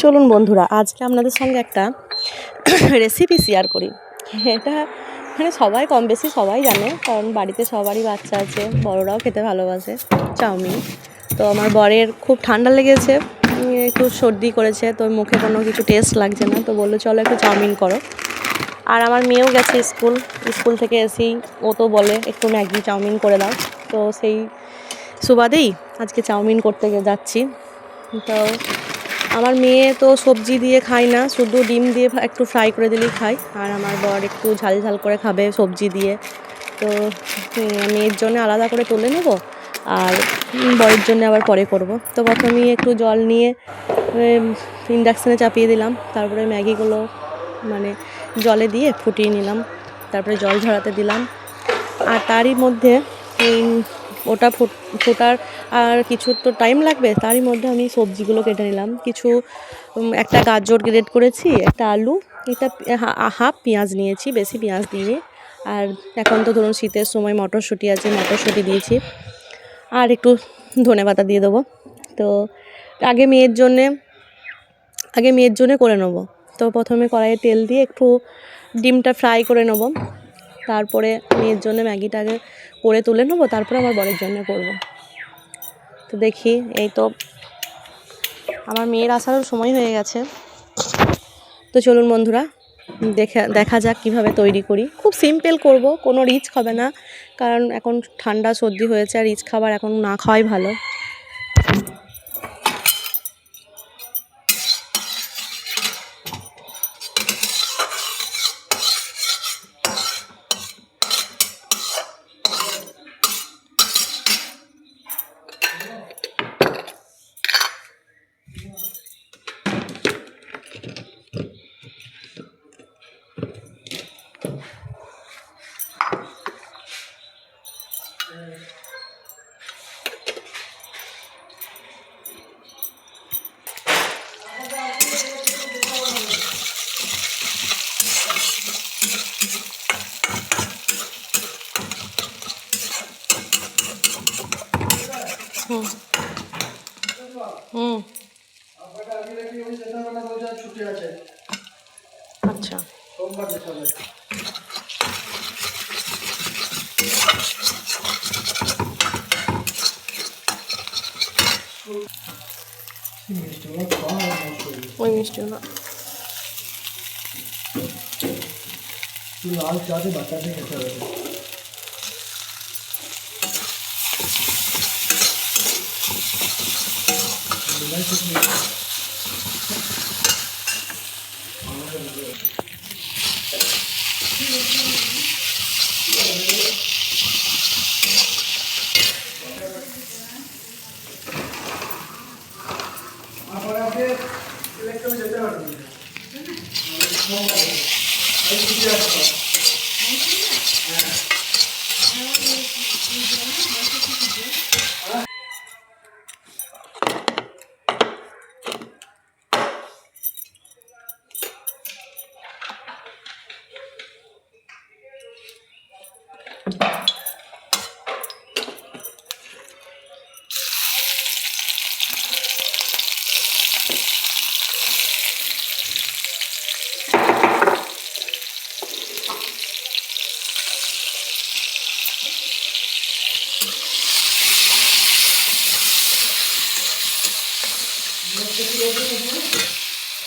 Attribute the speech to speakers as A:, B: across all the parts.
A: চলুন বন্ধুরা, আজকে আপনাদের সঙ্গে একটা রেসিপি শেয়ার করি। এটা মানে সবাই কম বেশি সবাই জানে, কারণ বাড়িতে সবারই বাচ্চা আছে, বড়রাও খেতে ভালোবাসে চাউমিন। তো আমার বরের খুব ঠান্ডা লেগেছে, একটু সর্দি করেছে, তো মুখে কোনো কিছু টেস্ট লাগছে না, তো বললো চলো একটু চাউমিন করো। আর আমার মেয়েও গেছে স্কুল থেকে এসেই ও তো বলে একটু ম্যাগি চাউমিন করে দাও, তো সেই সুবাদেই আজকে চাউমিন করতে যাচ্ছি। তো আমার মেয়ে তো সবজি দিয়ে খায় না, শুধু ডিম দিয়ে একটু ফ্রাই করে দিলেই খায়, আর আমার বর একটু ঝাল ঝাল করে খাবে সবজি দিয়ে। তো মেয়ের জন্য আলাদা করে তুলে নেব, আর বরের জন্য আবার পরে করব। তো প্রথমেই একটু জল নিয়ে ইন্ডাকশানে চাপিয়ে দিলাম, তারপরে ম্যাগিগুলো মানে জলে দিয়ে ফুটিয়ে নিলাম, তারপরে জল ঝরাতে দিলাম। আর তারই মধ্যে ওটা ফোটার আর কিছু তো টাইম লাগবে, তারই মধ্যে আমি সবজিগুলো কেটে নিলাম। একটা গাজর গ্রেট করেছি, একটা আলু, এটা হাফ পেঁয়াজ নিয়েছি, বেশি পেঁয়াজ দিয়ে। আর এখন তো ধরুন শীতের সময় মটরশুঁটি আছে, মটরশুঁটি দিয়েছি, আর একটু ধনেপাতা দিয়ে দেবো। তো আগে মেয়ের জন্যে করে নেব। তো প্রথমে কড়াইয়ে তেল দিয়ে একটু ডিমটা ফ্রাই করে নেব, তারপরে মেয়ের জন্য ম্যাগিটাকে করে তুলে নেবো, তারপরে আমার বরের জন্য করব। তো দেখি, এই তো আমার মেয়ের আসারও সময় হয়ে গেছে। তো চলুন বন্ধুরা, দেখা যাক কিভাবে তৈরি করি। খুব সিম্পল করব, কোনো রিচ হবে না, কারণ এখন ঠান্ডা সর্দি হয়েছে, আর রিচ খাবার এখন না খাওয়াই ভালো। হুম হুম আচ্ছা, ওই মিষ্টিও না।
B: লাল চাতে বাচ্চাদের খেতে হবে। যেতে পারবে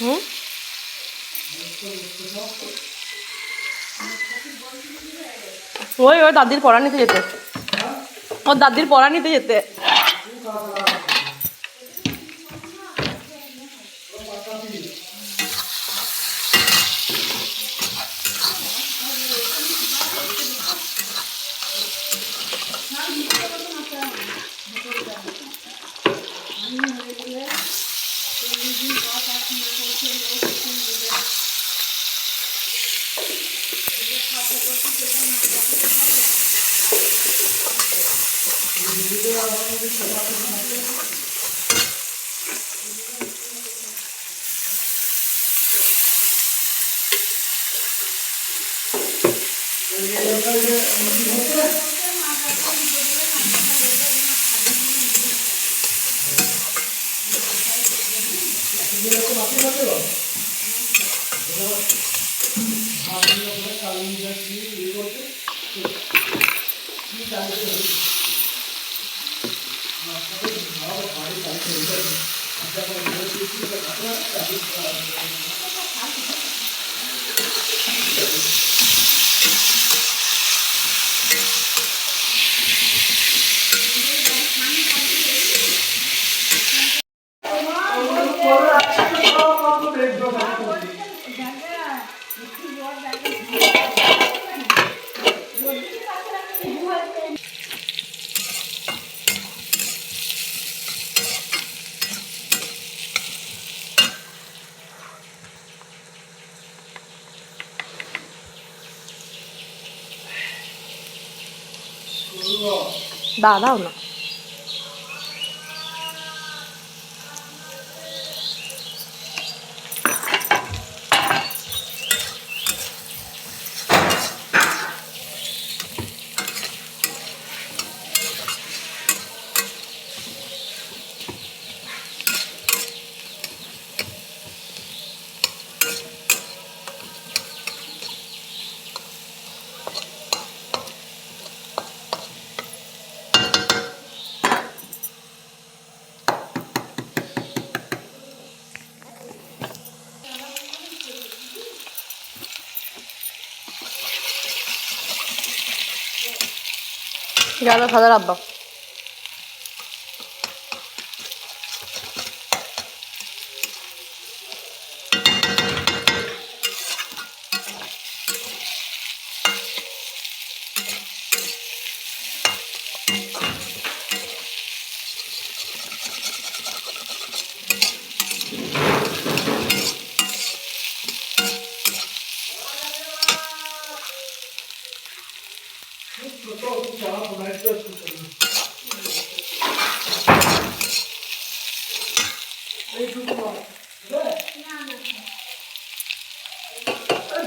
A: হুম ওই দাদির পড়া নিতে যেতে, ওর দাদির পড়া নিতে যেতে।
B: এরকম আপনি না দেবো ভাত নিয়ে ওখানে কালি যাচ্ছি ইয়ে করতে কি চাইতে হবে ভালো ভারী চাইতে হবে আচ্ছা করে দিয়েছি আপনারা
A: দাও না। গেল সাদার আব্বা।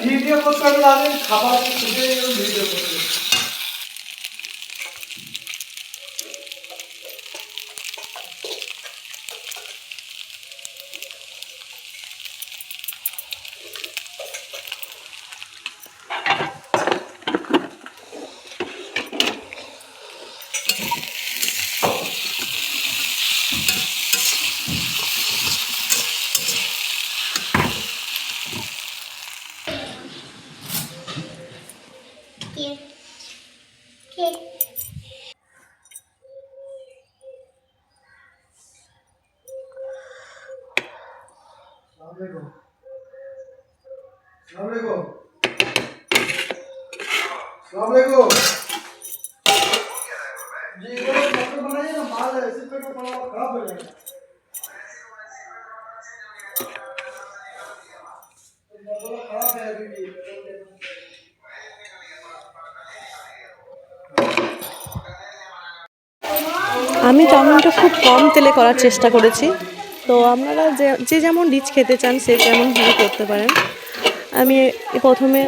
B: ভিডিও করতে হবে আগে খাবার খেতে ভিডিও করতে Assalamualaikum. Assalamualaikum. Assalamualaikum. जी वो डॉक्टर बनाइए ना माल ऐसे पे को पड़ा खराब हो जाएगा बोला खराब है अभी भी
A: আমি চাউমিনটা খুব কম তেলে করার চেষ্টা করেছি। তো আপনারা যে যে যেমন রিচ খেতে চান সে তেমনভাবে করতে পারেন। আমি প্রথমে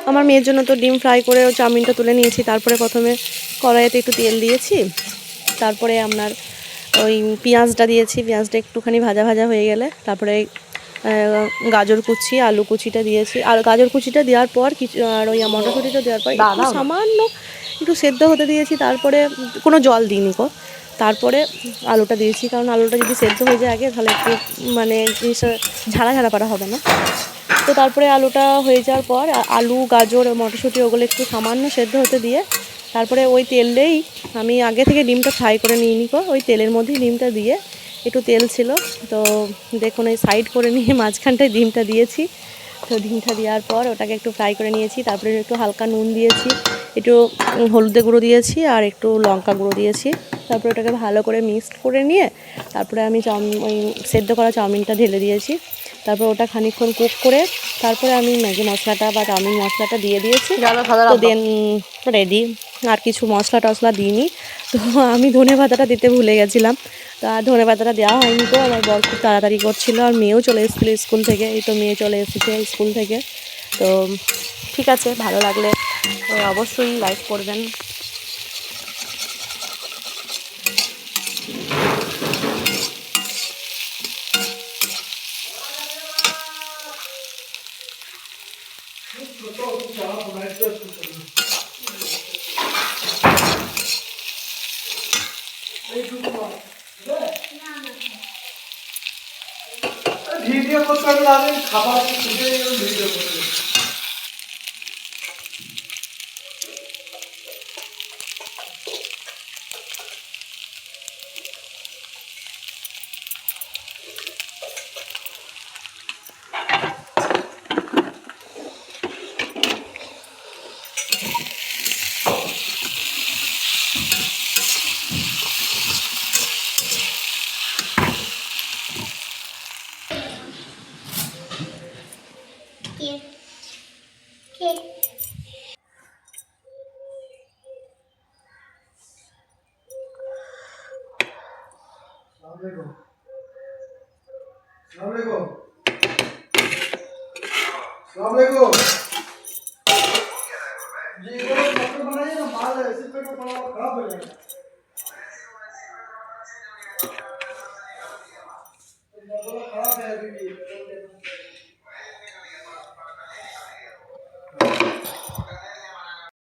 A: আমার মেয়ের জন্য তো ডিম ফ্রাই করে চাউমিনটা তুলে নিয়েছি। তারপরে প্রথমে কড়াইতে একটু তেল দিয়েছি, তারপরে আপনার ওই পেঁয়াজটা দিয়েছি। পেঁয়াজটা একটুখানি ভাজা ভাজা হয়ে গেলে তারপরে গাজর কুচি আলু কুচিটা দিয়েছি। আর গাজর কুচিটা দেওয়ার পর কিছু আর ওই মটরশুঁটিটা দেওয়ার পর একটু সামান্য একটু সেদ্ধ হতে দিয়েছি। তারপরে কোনো জল দিইনি গো। তারপরে আলুটা দিয়েছি, কারণ আলুটা যদি সেদ্ধ হয়ে যায় আগে তাহলে একটু মানে জিনিসটা ঝাড়া ঝাড়া পারা হবে না। তো তারপরে আলুটা হয়ে যাওয়ার পর আলু গাজর মটরশুঁটি ওগুলো একটু সামান্য সেদ্ধ হতে দিয়ে তারপরে ওই তেলেই আমি আগে থেকে ডিমটা ফ্রাই করে নিয়ে নিই। ওই তেলের মধ্যেই ডিমটা দিয়ে একটু তেল ছিল তো দেখুন এই সাইড করে নিয়ে মাঝখানটায় ডিমটা দিয়েছি। তো ডিমটা দেওয়ার পর ওটাকে একটু ফ্রাই করে নিয়েছি। তারপরে একটু হালকা নুন দিয়েছি, একটু হলুদের গুঁড়ো দিয়েছি আর একটু লঙ্কা গুঁড়ো দিয়েছি। তারপরে ওটাকে ভালো করে মিক্সড করে নিয়ে তারপরে আমি ওই সেদ্ধ করা চাউমিনটা ঢেলে দিয়েছি। তারপর ওটা খানিকক্ষণ কুক করে তারপরে আমি ম্যাগি মশলাটা বা চাউমিন মশলাটা দিয়ে দিয়েছি। তো দেন রেডি। আর কিছু মশলা টশলা দিইনি। তো আমি ধনে পাতাটা দিতে ভুলে গেছিলাম। তো আর ধনে পাতাটা দেওয়া হয়নি। তো আমার বর খুব তাড়াতাড়ি করছিল আর মেয়েও চলে এসেছিলো স্কুল থেকে। এই তো মেয়ে চলে এসেছে স্কুল থেকে। তো ঠিক আছে, ভালো লাগলে অবশ্যই লাইক করবেন।
B: तो कुछ आप बनाए तो कुछ करना नहीं कुछ बात ভিডিও করতে আমি জানি খাবার খুঁজে ভিডিও করতে Assalamualaikum. Assalamualaikum. जी वो डॉक्टर बनाइए ना माल है इसी पे तो बड़ा खराब हो जाएगा